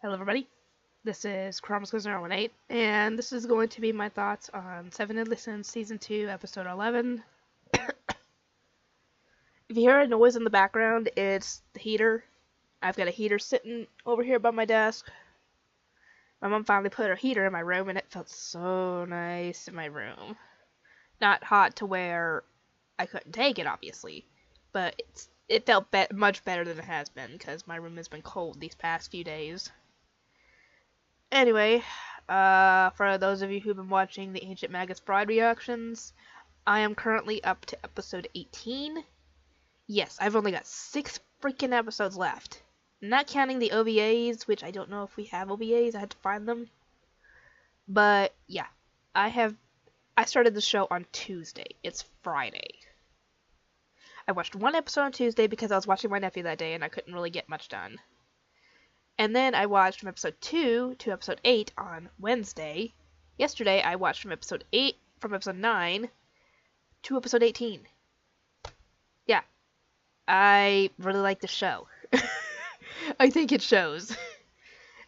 Hello everybody, this is Chronicles018, and this is going to be my thoughts on 7 Deadly Sins Season 2, Episode 11. If you hear a noise in the background, it's the heater. I've got a heater sitting over here by my desk. My mom finally put her heater in my room, and it felt so nice in my room. Not hot to where I couldn't take it, obviously, but it felt much better than it has been, because my room has been cold these past few days. Anyway, for those of you who've been watching the Ancient Magus Bride reactions, I am currently up to episode 18. Yes, I've only got 6 freaking episodes left. Not counting the OVAs, which I don't know if we have OVAs, I had to find them. But, yeah, I started the show on Tuesday. It's Friday. I watched 1 episode on Tuesday because I was watching my nephew that day and I couldn't really get much done. And then I watched from episode 2 to episode 8 on Wednesday. Yesterday I watched from episode 9 to episode 18. Yeah. I really like the show. I think it shows.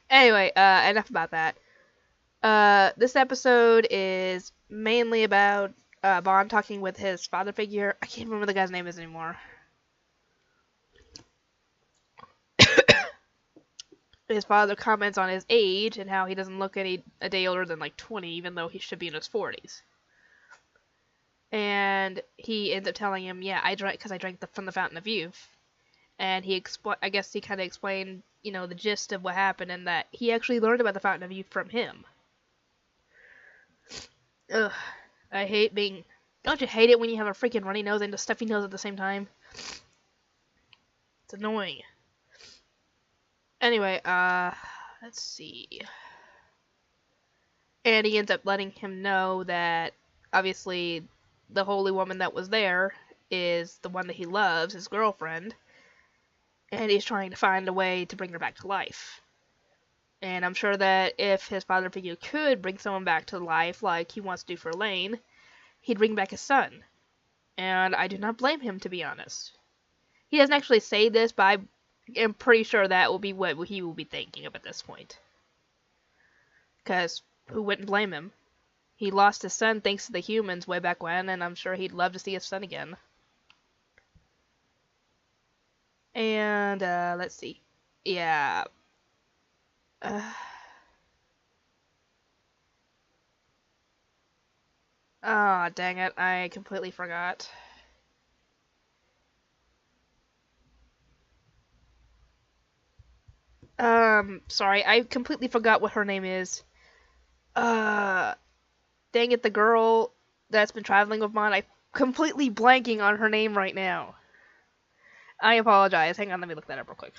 Anyway, enough about that. This episode is mainly about Bond talking with his father figure. I can't remember the guy's name is anymore. His father comments on his age and how he doesn't look a day older than like 20, even though he should be in his 40s. And he ends up telling him, yeah, I drank because I drank from the Fountain of Youth. And I guess he kind of explained, the gist of what happened and that he actually learned about the Fountain of Youth from him. Ugh, I hate being... Don't you hate it when you have a freaking runny nose and a stuffy nose at the same time? It's annoying. Anyway, let's see. And he ends up letting him know that, obviously, the holy woman that was there is the one that he loves, his girlfriend, and he's trying to find a way to bring her back to life. And I'm sure that if his father figure could bring someone back to life like he wants to do for Elaine, he'd bring back his son. And I do not blame him, to be honest. He doesn't actually say this, but I'm pretty sure that will be what he will be thinking of at this point. Because who wouldn't blame him? He lost his son thanks to the humans way back when, and I'm sure he'd love to see his son again. And, let's see. Yeah. Ah, dang it. I completely forgot. Sorry, I completely forgot what her name is. Dang it, the girl that's been traveling with Mon, I'm completely blanking on her name right now. I apologize. Hang on, let me look that up real quick.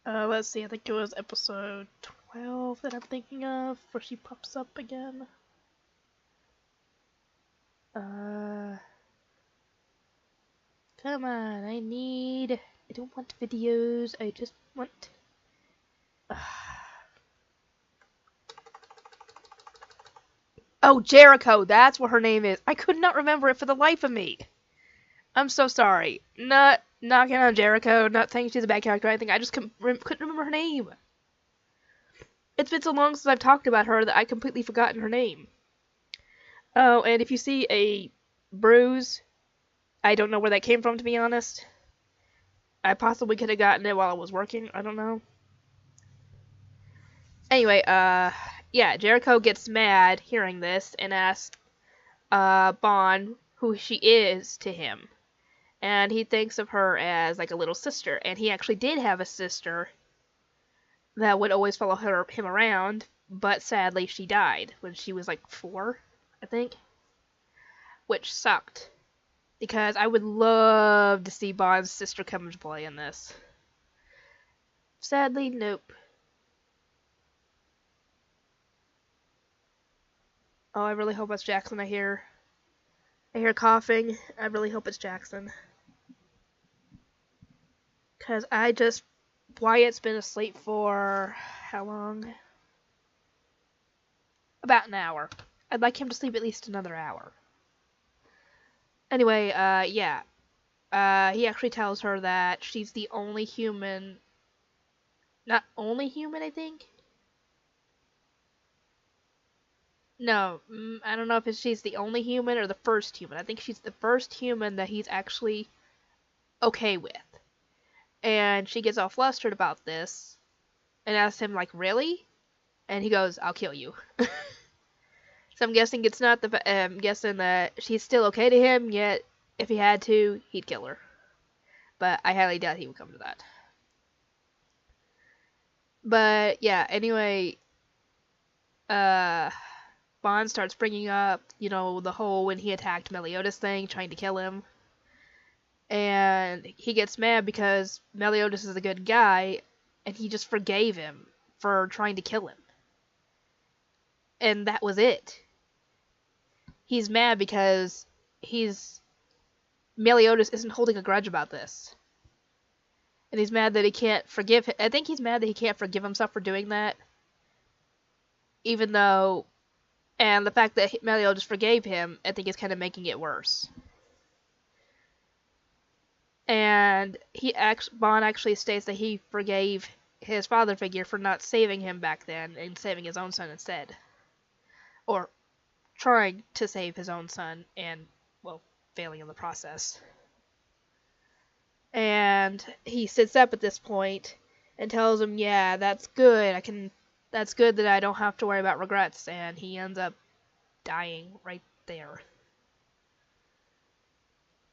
Let's see, I think it was episode 12 that I'm thinking of, where she pops up again. Come on, I don't want videos, I just want... Oh, Jericho, that's what her name is. I could not remember it for the life of me. I'm so sorry. Not knocking on Jericho, not saying she's a bad character or anything, I just couldn't remember her name. It's been so long since I've talked about her that I completely forgotten her name. Oh, and if you see a bruise, I don't know where that came from, to be honest. I possibly could have gotten it while I was working, I don't know. Anyway, yeah, Jericho gets mad hearing this and asks, Bond who she is to him. And he thinks of her as like a little sister, and he actually did have a sister that would always follow him around, but sadly she died when she was like 4, I think. Which sucked. Because I would love to see Bond's sister come into play in this. Sadly, nope. Oh, I really hope it's Jackson I hear coughing. I really hope it's Jackson. Because Wyatt's been asleep for how long? About an hour. I'd like him to sleep at least another hour. Anyway, yeah. He actually tells her that she's the only human... Not only human, I think? No, I don't know if she's the only human or the first human. I think she's the first human that he's actually okay with. And she gets all flustered about this and asks him, like, really? And he goes, I'll kill you. So I'm guessing it's not I'm guessing that she's still okay to him, yet if he had to, he'd kill her. But I highly doubt he would come to that. But, yeah, anyway, Bond starts bringing up, you know, the whole when he attacked Meliodas thing, trying to kill him. And he gets mad because Meliodas is a good guy, and he just forgave him for trying to kill him. And that was it. He's mad because Meliodas isn't holding a grudge about this. And he's mad that he can't forgive him. I think he's mad that he can't forgive himself for doing that. Even though... And the fact that Meliodas forgave him, I think is kind of making it worse. And Bond actually states that he forgave his father figure for not saving him back then and saving his own son instead. Or trying to save his own son and, well, failing in the process. And he sits up at this point and tells him, yeah, that's good. That's good that I don't have to worry about regrets. And he ends up dying right there.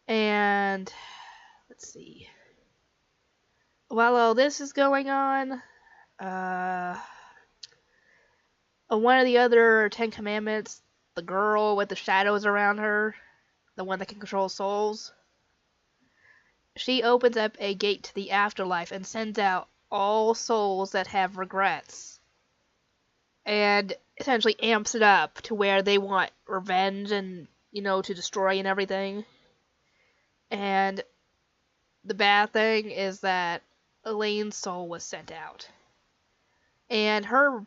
And let's see. While all this is going on, one of the other 10 Commandments, the girl with the shadows around her, the one that can control souls, she opens up a gate to the afterlife and sends out all souls that have regrets. And essentially amps it up to where they want revenge and, you know, to destroy and everything. And the bad thing is that Elaine's soul was sent out. And her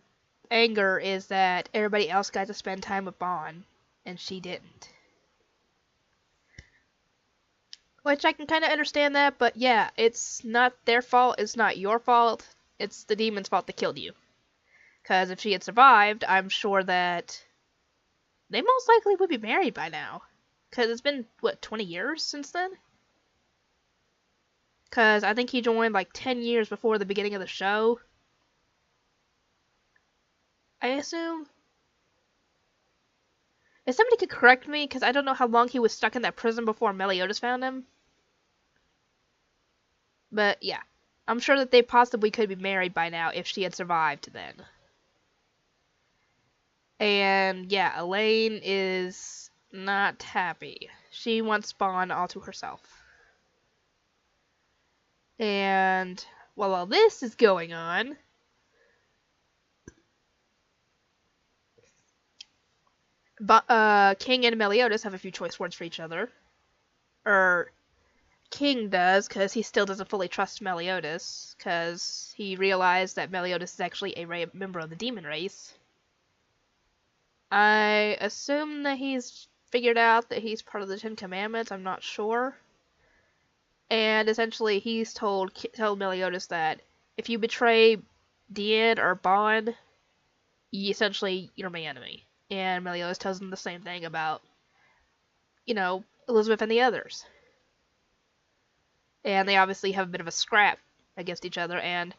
anger is that everybody else got to spend time with Bond, and she didn't. Which I can kind of understand that, but yeah, it's not their fault, it's not your fault, it's the demon's fault that killed you. Because if she had survived, I'm sure that they most likely would be married by now. Because it's been, 20 years since then? Because I think he joined like 10 years before the beginning of the show. I assume. If somebody could correct me, because I don't know how long he was stuck in that prison before Meliodas found him. But yeah, I'm sure that they possibly could be married by now if she had survived then. And yeah, Elaine is not happy. She wants Bond all to herself. And while all this is going on, King and Meliodas have a few choice words for each other. Or King does, because he still doesn't fully trust Meliodas, because he realized that Meliodas is actually a member of the demon race. I assume that he's figured out that he's part of the 10 Commandments, I'm not sure. And essentially he's told Meliodas that if you betray Dean or Bond, you're my enemy. And Meliodas tells him the same thing about, you know, Elizabeth and the others. And they obviously have a bit of a scrap against each other, and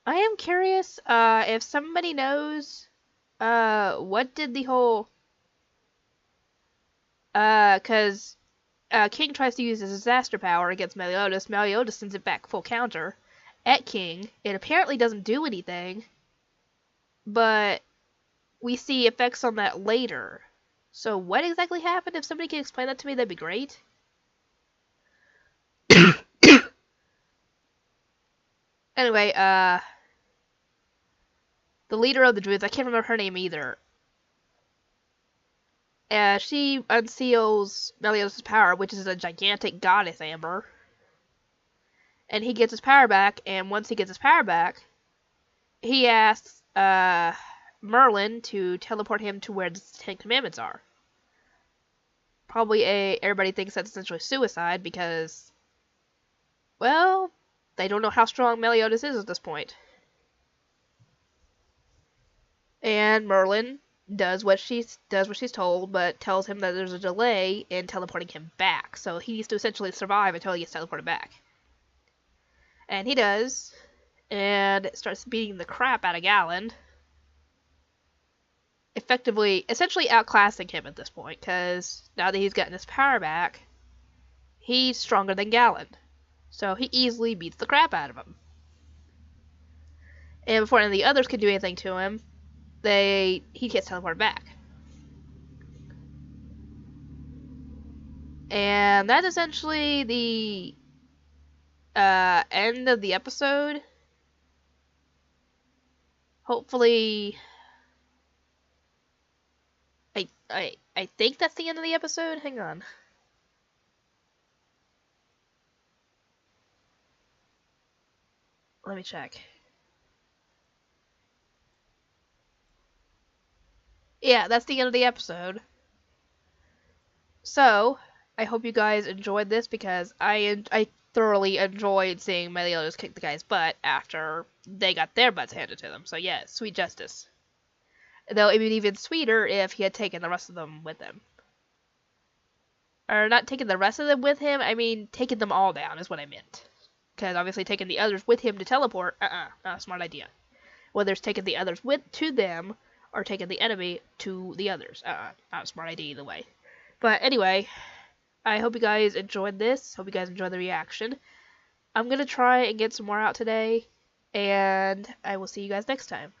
I am curious if somebody knows what did the whole... Because King tries to use his disaster power against Meliodas. Meliodas sends it back full counter at King. It apparently doesn't do anything, but we see effects on that later. So what exactly happened? If somebody can explain that to me, that'd be great. Anyway, the leader of the druids, I can't remember her name either. She unseals Meliodas' power, which is a gigantic goddess amber. And he gets his power back, and once he gets his power back, he asks Merlin to teleport him to where the Ten Commandments are. Probably everybody thinks that's essentially suicide because, well, they don't know how strong Meliodas is at this point. And Merlin does what she's told, but tells him that there's a delay in teleporting him back. So he needs to essentially survive until he gets teleported back. And he does, and starts beating the crap out of Galland. Essentially outclassing him at this point, because now that he's gotten his power back, he's stronger than Galland. So he easily beats the crap out of him. And before any of the others can do anything to him, he gets teleported back. And that's essentially the end of the episode. Hopefully, I think that's the end of the episode. Hang on. Let me check. Yeah, that's the end of the episode. So, I hope you guys enjoyed this because I thoroughly enjoyed seeing Meliodas kick the guy's butt after they got their butts handed to them. So yeah, sweet justice. Though it would be even sweeter if he had taken the rest of them with him. Or not taking the rest of them with him, I mean taking them all down is what I meant. Because obviously taking the others with him to teleport, not a smart idea. Whether it's taking the others to them, or taking the enemy to the others. Not a smart idea either way. But anyway, I hope you guys enjoyed this. Hope you guys enjoyed the reaction. I'm going to try and get some more out today. And I will see you guys next time.